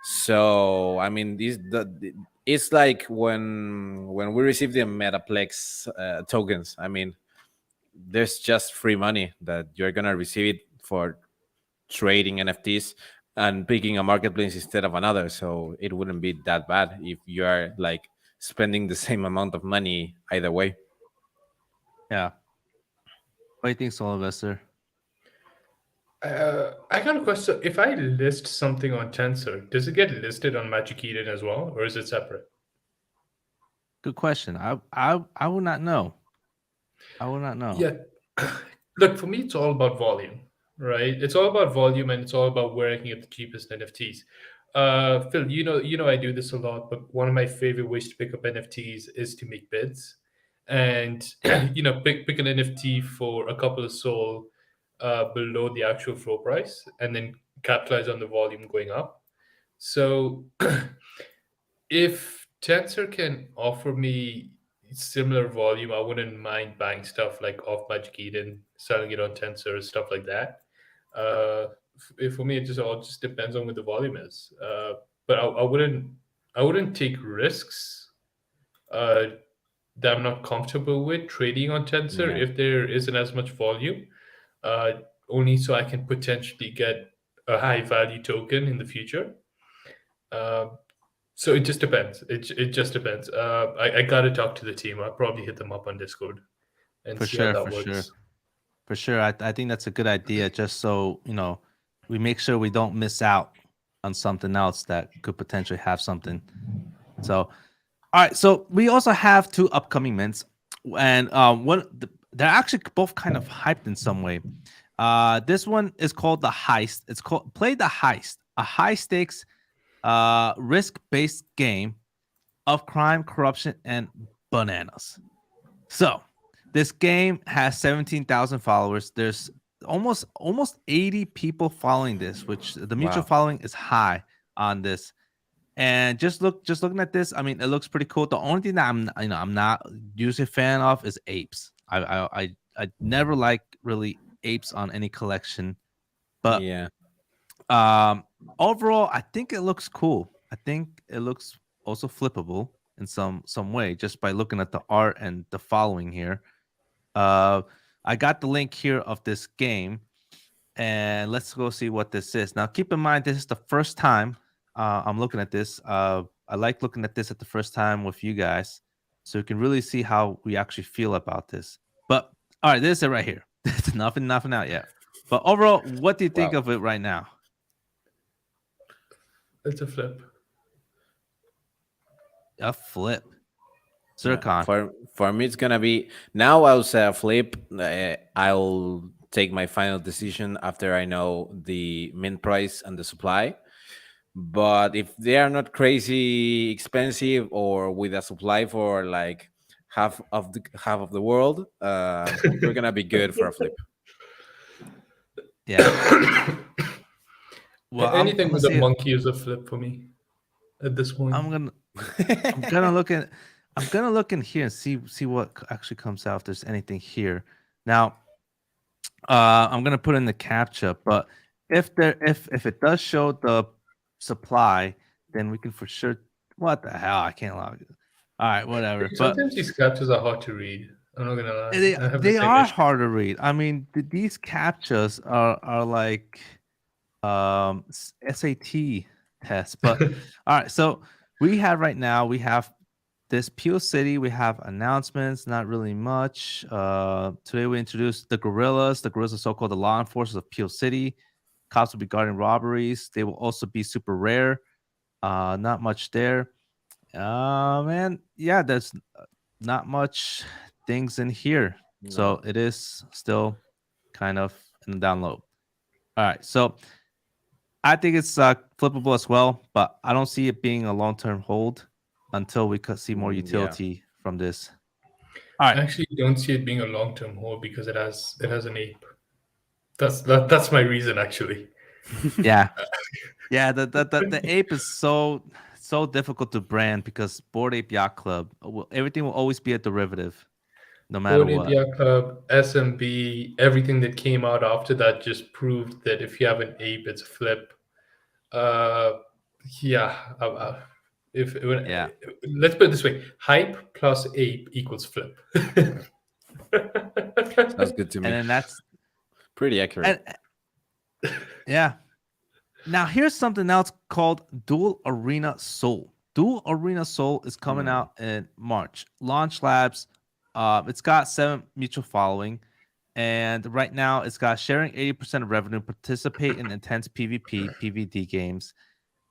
So I mean, it's like when we receive the Metaplex tokens. I mean, there's just free money that you're gonna receive it for trading NFTs and picking a marketplace instead of another. So it wouldn't be that bad if you are like spending the same amount of money either way. Yeah. What do you think, Soul Investor? I got a question. If I list something on Tensor, does it get listed on Magic Eden as well, or is it separate? Good question. I would not know. I would not know. Yeah. Look, for me, it's all about volume, right? It's all about volume, and it's all about where I can get the cheapest NFTs. Phil, I do this a lot, but one of my favorite ways to pick up NFTs is to make bids, and pick an NFT for a couple of Sol below the actual floor price, and then capitalize on the volume going up. So, if Tensor can offer me similar volume, I wouldn't mind buying stuff like off Magic Eden, selling it on Tensor, stuff like that. For me, it all just depends on what the volume is. But I wouldn't take risks that I'm not comfortable with trading on Tensor Yeah. if there isn't as much volume. Only so I can potentially get a high value token in the future. So it just depends. It just depends. I gotta talk to the team. I'll probably hit them up on Discord and For see sure, how that for works. sure. For sure. I think that's a good idea, just so, we make sure we don't miss out on something else that could potentially have something. So, all right. So we also have 2 upcoming mints, and they're actually both kind of hyped in some way. This one is called the Heist. It's called Play the Heist, a high stakes risk-based game of crime, corruption, and bananas. So this game has 17,000 followers. There's almost 80 people following this, which the mutual Wow. following is high on this. And just looking at this, I mean, it looks pretty cool. The only thing that I'm not usually a fan of is apes. I never like really apes on any collection, but Yeah. overall, I think it looks cool. I think it looks also flippable in some way just by looking at the art and the following here. I got the link here of this game, and let's go see what this is. Now, keep in mind, this is the first time I'm looking at this. I like looking at this at the first time with you guys, so you can really see how we actually feel about this. But all right, this is it right here. It's nothing out yet. But overall, what do you think Wow. of it right now? It's a flip. A flip. Yeah. Zircon. For me, it's gonna be now. I'll say a flip. I'll take my final decision after I know the mint price and the supply. But if they are not crazy expensive or with a supply for like half of the world, we're gonna be good for a flip. Yeah. Well, Anything I'm with a gonna see. monkey is a flip for me at this point. I'm gonna look at. I'm gonna look in here and see what actually comes out. If there's anything here. Now, I'm gonna put in the captcha. But if it does show the supply, then we can for sure. What the hell? I can't log it. All right, whatever. But Sometimes these captures are hard to read. I'm not gonna lie. I have the they same are issue. hard to read. I mean, these captchas are like SAT tests. But all right, so we have this Peel City. We have announcements, not really much. Today we introduced the Guerrillas. The Guerrillas are so-called the law enforcers of Peel City. Cops will be guarding robberies. They will also be super rare. Not much there. Man, yeah, there's not much things in here. So it is still kind of in the download. All right, so I think it's flippable as well, but I don't see it being a long-term hold until we could see more utility from this. All right. I actually don't see it being a long-term hold because it has an ape. That's my reason actually. Yeah. Yeah, the ape is so difficult to brand because Bored Ape Yacht Club, everything will always be a derivative, no matter Bored Ape what. Yacht Club, SMB, everything that came out after that just proved that if you have an ape, it's a flip. Yeah. Yeah. Let's put it this way: hype plus ape equals flip. Sounds good to me. And then that's Pretty accurate. yeah. Now here's something else called Dual Arena Soul. Dual Arena Soul is coming out in March. Launch Labs, it's got 7 mutual following, and right now it's got sharing 80% of revenue, participate in intense PvP, PvD games.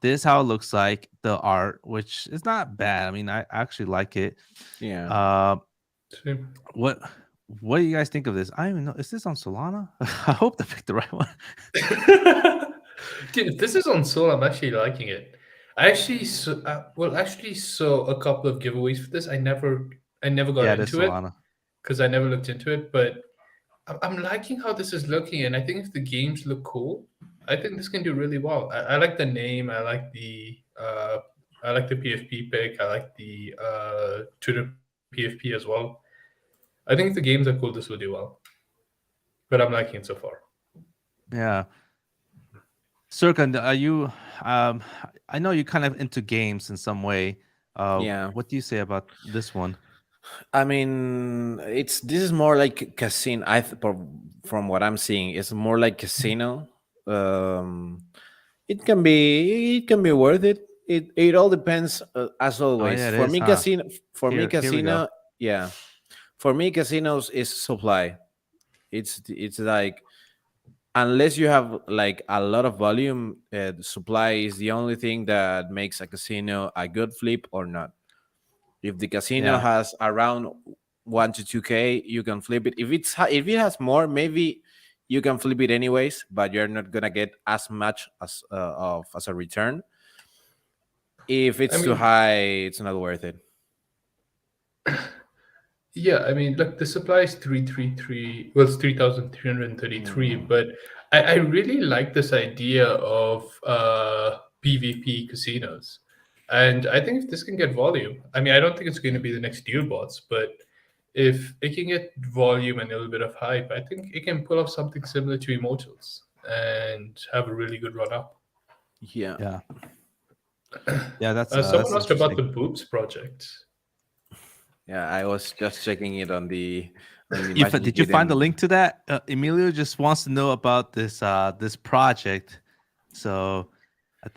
This is how it looks like, the art, which is not bad. I mean, I actually like it. Yeah. Same. What do you guys think of this? I don't even know. Is this on Solana? I hope they picked the right one. Dude, if this is on Soul, I'm actually liking it. I actually actually saw a couple of giveaways for this. I never got Yeah, it is into it Solana. because I never looked into it. But I'm liking how this is looking, and I think if the games look cool, I think this can do really well. I like the name. I like the PFP pick. I like the Twitter PFP as well. I think if the games are cool, this will do well. But I'm liking it so far. Yeah. Serkan, are you? I know you're kind of into games in some way. Yeah. What do you say about this one? I mean, this is more like casino. From what I'm seeing, it's more like casino. It can be worth it. It all depends, as Oh always. yeah, it For is, me, huh? casino. For me, Here we go. casino. Yeah. For me, casinos is supply. It's like, unless you have like a lot of volume, the supply is the only thing that makes a casino a good flip or not. If the casino Yeah, has around 1 to 2K, you can flip it. If it has more, maybe you can flip it anyways, but you're not gonna get as much as a return. If I it's too mean, high, it's not worth it. yeah, I mean, look, the supply is 333. Well, it's 3,333. But I really like this idea of PvP casinos, and I think if this can get volume, I mean, I don't think it's going to be the next deal bots, but if it can get volume and a little bit of hype, I think it can pull off something similar to Immortals and have a really good run up. Yeah. yeah, yeah. Someone That's asked about the interesting. Boobs project. Yeah, I was just checking it on the Did you find the Hidden. link to that? Emilio just wants to know about this project. So Yeah, I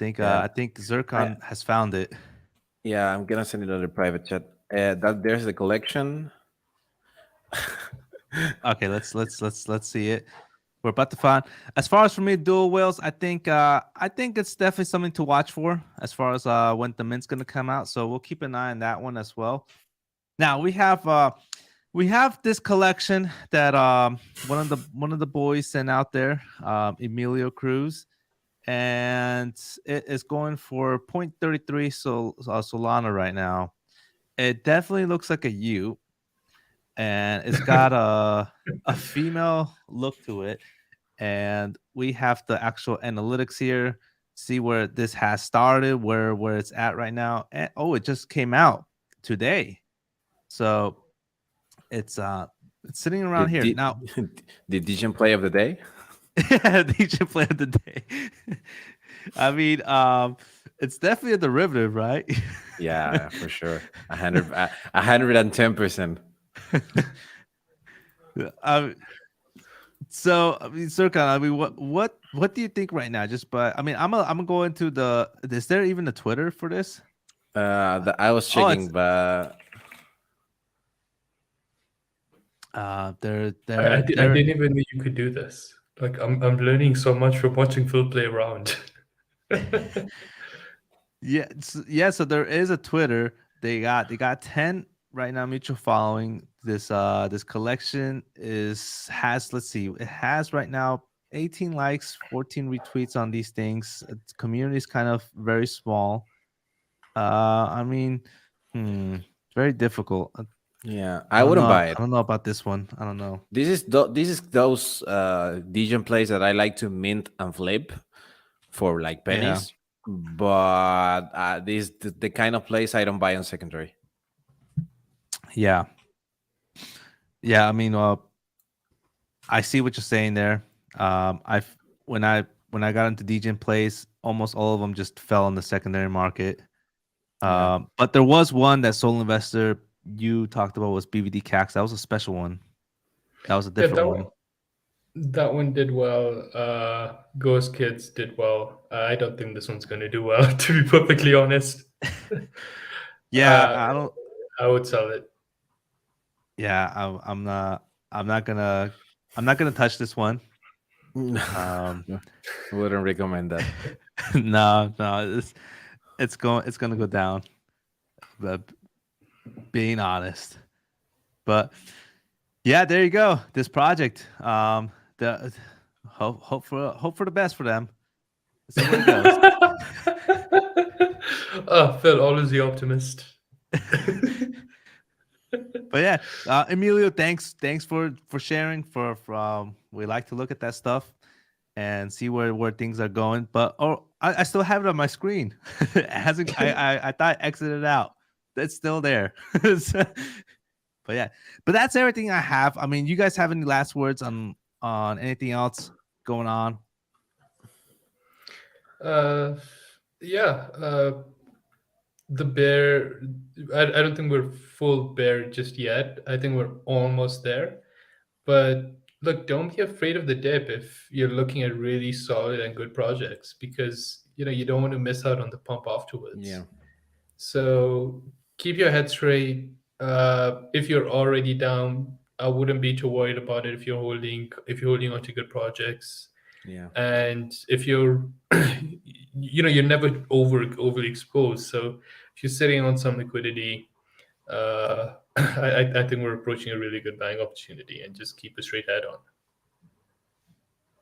think I Zircon has found it. yeah, I'm gonna send it on the private chat. That there's the collection. Okay, let's see it. We're about to find. As far as for me, dual whales, I think it's definitely something to watch for as far as when the mint's gonna come out. So we'll keep an eye on that one as well. Now we have this collection that one of the boys sent out there, Emilio Cruz, and it is going for 0.33 Solana right now. It definitely looks like a U, and it's got a female look to it, and we have the actual analytics here, see where this has started, where it's at right now, and oh, it just came out today, so it's sitting The around here the, now. the Dijon play of the day. DJ play of the day. I mean, it's definitely a derivative, right? Yeah, for sure. 110%. um, so I mean, Serkan, I mean, what do you think right now? Just but I mean, I'm gonna go into the. Is there even a Twitter for this? I was Oh, it's checking, but I there. didn't even know you could do this. Like I'm learning so much from watching Phil play around. Yeah, yeah. So there is a Twitter. They got 10 right now mutual following. This collection has, let's see, it has right now 18 likes, 14 retweets on these things. Its community is kind of very small. I mean, very difficult. yeah, I I don't wouldn't know. buy I it. don't know about this one. I don't know. This is those Dijon plays that I like to mint and flip for like Yeah, pennies, but this the kind of plays I don't buy on secondary. yeah, yeah. I mean, I see what you're saying there. I've when I got into DJ plays, almost all of them just fell on the secondary market. Yeah, But there was one that Soul Investor you talked about was BVD Cax. That was a special one. That was a Yeah, different one. That one did well. Ghost Kids did well. I don't think this one's going to do well, to be perfectly honest. Yeah, uh, I don't. I would sell it. Yeah, I'm not. I'm not gonna touch this one. Um, Wouldn't recommend that. no, it's gonna go down. But being honest, but yeah, there you go. This project. The hope for the best for them. See where it goes. Phil, always the optimist. But yeah, Emilio, thanks for sharing. We like to look at that stuff and see where things are going. But I still have it on my screen. It hasn't. I thought I exited out. It's still there. But yeah, but that's everything I have. I mean, you guys have any last words on anything else going on? Yeah. The bear. I don't think we're full bear just yet. I think we're almost there. But look, don't be afraid of the dip if you're looking at really solid and good projects, because you don't want to miss out on the pump afterwards. Yeah. So keep your head straight. If you're already down, I wouldn't be too worried about it if you're holding on to good projects. Yeah. And if you're you're never overly exposed. So if you're sitting on some liquidity, I think we're approaching a really good buying opportunity, and just keep a straight head on.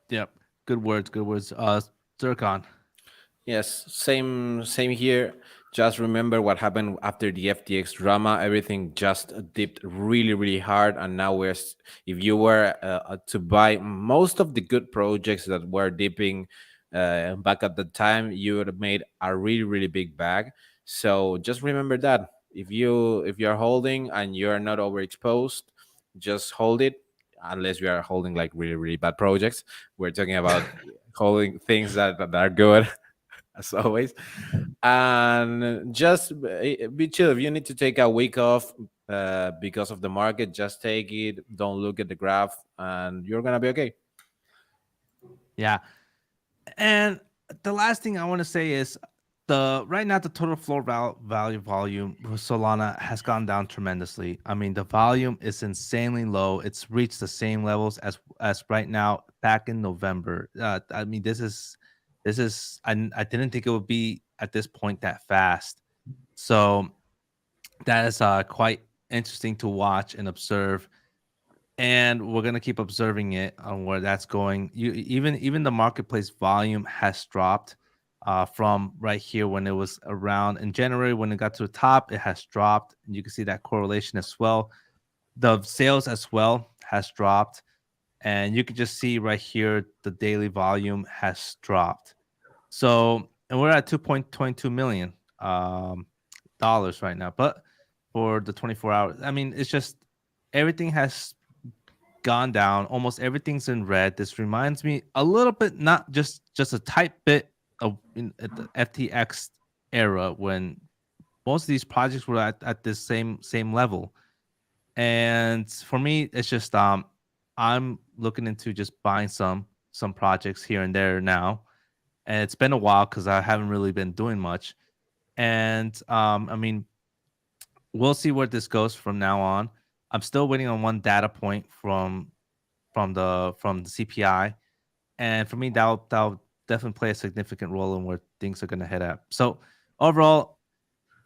Yep, good words, good words. Zircon. Yes, same here. Just remember what happened after the FTX drama. Everything just dipped really hard, and now if you were to buy most of the good projects that were dipping back at the time, you would have made a really big bag. So just remember that if you're holding and you're not overexposed, just hold it. Unless you are holding like really bad projects, we're talking about holding things that are good as always. And just be chill. If you need to take a week off because of the market, just take it. Don't look at the graph, and you're gonna be okay. Yeah. And the last thing I want to say is the right now the total floor value volume with Solana has gone down tremendously. I mean, the volume is insanely low. It's reached the same levels as right now back in November. I mean, I didn't think it would be at this point that fast. So that is quite interesting to watch and observe, and we're gonna keep observing it on where that's going. Even the marketplace volume has dropped from right here when it was around in January. When it got to the top, it has dropped, and you can see that correlation as well. The sales as well has dropped, and you can just see right here the daily volume has dropped. So, and we're at 2.22 million dollars right now, but for the 24 hours, I mean, it's just everything has gone down. Almost everything's in red. This reminds me a little bit, not just a tight bit of at the FTX era when most of these projects were at this same level. And for me, it's just I'm looking into just buying some projects here and there now. And it's been a while because I haven't really been doing much. And I mean, we'll see where this goes from now on. I'm still waiting on one data point from the CPI, and for me that'll definitely play a significant role in where things are going to head at. So overall,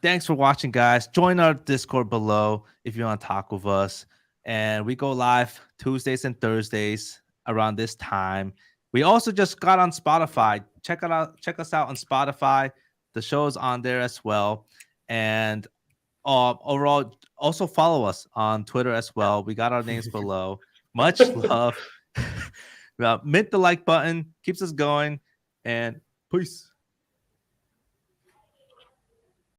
thanks for watching, guys. Join our Discord below if you want to talk with us, and we go live Tuesdays and Thursdays around this time. We also just got on Spotify. Check us out on Spotify. The show is on there as well, and overall, also follow us on Twitter as well. We got our names below. Much love. Mint the like button, keeps us going, and peace.